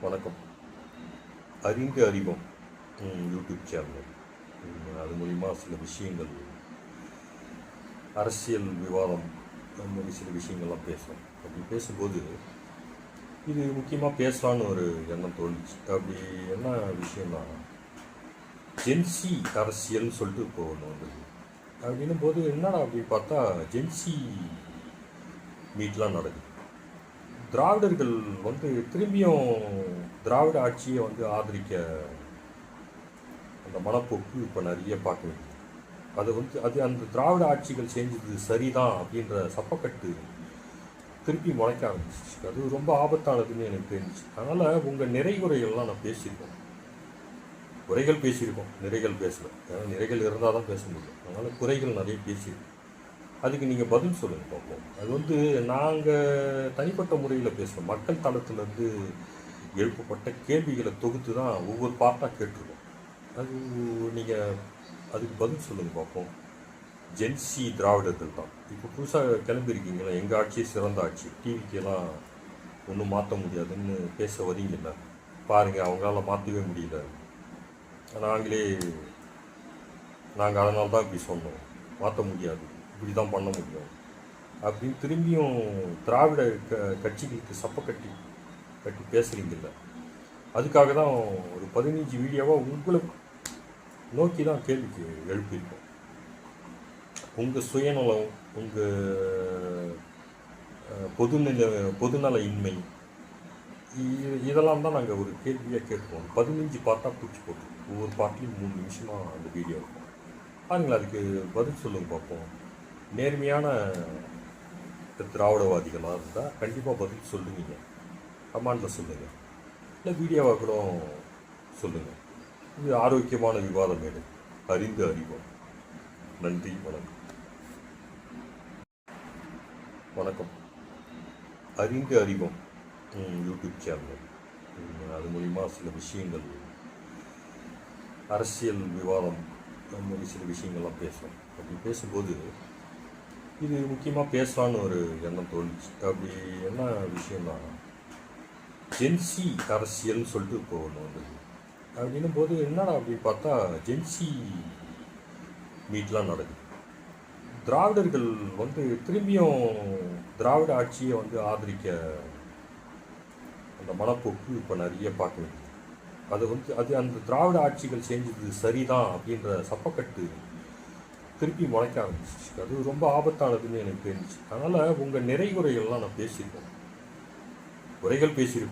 வணக்கம். அறிந்து அறிவோம் யூடியூப் சேனல். அது மூலிமா சில விஷயங்கள், அரசியல் விவாதம், அந்த மாதிரி சில விஷயங்கள்லாம் பேசுகிறோம். அப்படி பேசும்போது இது முக்கியமாக பேசலான்னு ஒரு எண்ணம் தோணுச்சு. அப்படி என்ன விஷயம்னா, ஜென்சி அரசியல்னு சொல்லிட்டு இப்போ ஒன்று வந்தது. அப்படின்னும் போது என்னடா அப்படின்னு பார்த்தா ஜென்சி மீட்லாம் நடக்குது. திராவிடர்கள் திரும்பியும் திராவிட ஆட்சியை ஆதரிக்க அந்த மனப்போக்கு இப்போ நிறைய பார்க்க வேண்டியது. அது அந்த திராவிட ஆட்சிகள் செஞ்சது சரிதான் அப்படின்ற சப்பக்கட்டு திருப்பி முளைக்க ஆரம்பிச்சிச்சு. அது ரொம்ப ஆபத்தானதுன்னு எனக்கு தெரிஞ்சிச்சு. அதனால் உங்கள் நிறைகுறைகள்லாம் நான் பேசியிருக்கோம். குறைகள் பேசியிருக்கோம், நிறைகள் பேசலை. ஏன்னா நிறைகள் இருந்தால் தான் பேச முடியும். அதனால் குறைகள் நிறைய பேசியிருக்கோம். அதுக்கு நீங்கள் பதில் சொல்லுங்கள் பார்ப்போம். அது நாங்கள் தனிப்பட்ட முறையில் பேசுகிறோம். மக்கள் தளத்திலேருந்து எழுப்பப்பட்ட கேள்விகளை தொகுத்து தான் ஒவ்வொரு பார்ட்டாக கேட்டிருக்கோம். அது நீங்கள் அதுக்கு பதில் சொல்லுங்கள் பார்ப்போம். ஜென்சி திராவிடர்கள் தான் இப்போ புதுசாக கிளம்பியிருக்கீங்களா, எங்கள் ஆட்சி சிறந்த ஆட்சி, டிவிக்கெல்லாம் ஒன்றும் மாற்ற முடியாதுன்னு பேச வரீங்கல்ல, பாருங்கள் அவங்களால மாற்றவே முடியல, நாங்கள் அதனால தான் இப்படி சொன்னோம், மாற்ற முடியாது, இப்படி தான் பண்ண முடியும் அப்படின்னு திரும்பியும் திராவிட கட்சிகளுக்கு சப்பக்கட்டி பேசுகிறீங்கல்ல. அதுக்காக தான் ஒரு 15 வீடியோவாக உங்களை நோக்கி தான் கேள்விக்கு எழுப்பியிருக்கோம். உங்கள் சுயநலம், உங்கள் பொதுநல இன்மை, இதெல்லாம் தான் நாங்கள் ஒரு கேள்வியாக கேட்போம். 15 பார்ட்டாக பிடிச்சி போட்டோம். ஒவ்வொரு பார்ட்லையும் 3 நிமிஷமாக அந்த வீடியோ இருக்கும். பாருங்களா, அதுக்கு பதில் சொல்லுங்க பார்ப்போம். நேர்மையான திராவிடவாதிகளாக இருந்தால் கண்டிப்பாக பதில் சொல்லுவீங்க. கமாண்டில் சொல்லுங்கள், இல்லை வீடியோவாக கூட சொல்லுங்கள். இது ஆரோக்கியமான விவாதம் மேடு. அறிந்து அறிவோம். நன்றி, வணக்கம். வணக்கம். அறிந்து அறிவோம் யூடியூப் சேனல். அது மூலிமா சில விஷயங்கள், அரசியல் விவாதம், அந்த மாதிரி சில விஷயங்கள்லாம் பேசுகிறோம். அப்படி பேசும்போது இது முக்கியமாக பேசலான்னு ஒரு எண்ணம் தோணுச்சு. அப்படி என்ன விஷயம்னா, ஜென்சி அரசியல்னு சொல்லிட்டு இப்போ ஒன்று வந்தது. அப்படின்னும் போது என்னடா அப்படின்னு பார்த்தா ஜென்சி மீட்லாம் நடக்குது. திராவிடர்கள் திரும்பியும் திராவிட ஆட்சியை ஆதரிக்க அந்த மனப்போக்கு இப்போ நிறைய பார்க்க வேண்டியது. அது அந்த திராவிட ஆட்சிகள் செஞ்சது சரிதான் அப்படின்ற சப்பக்கட்டு திருப்பி முளைக்க ஆரம்பிச்சிச்சு. அது ரொம்ப ஆபத்தானதுன்னு எனக்கு தெரிஞ்சிச்சு. அதனால் உங்கள் நிறைகுறைகள்லாம் நான் பேசியிருக்கோம். குறைகள் பேசியிருக்கோம்.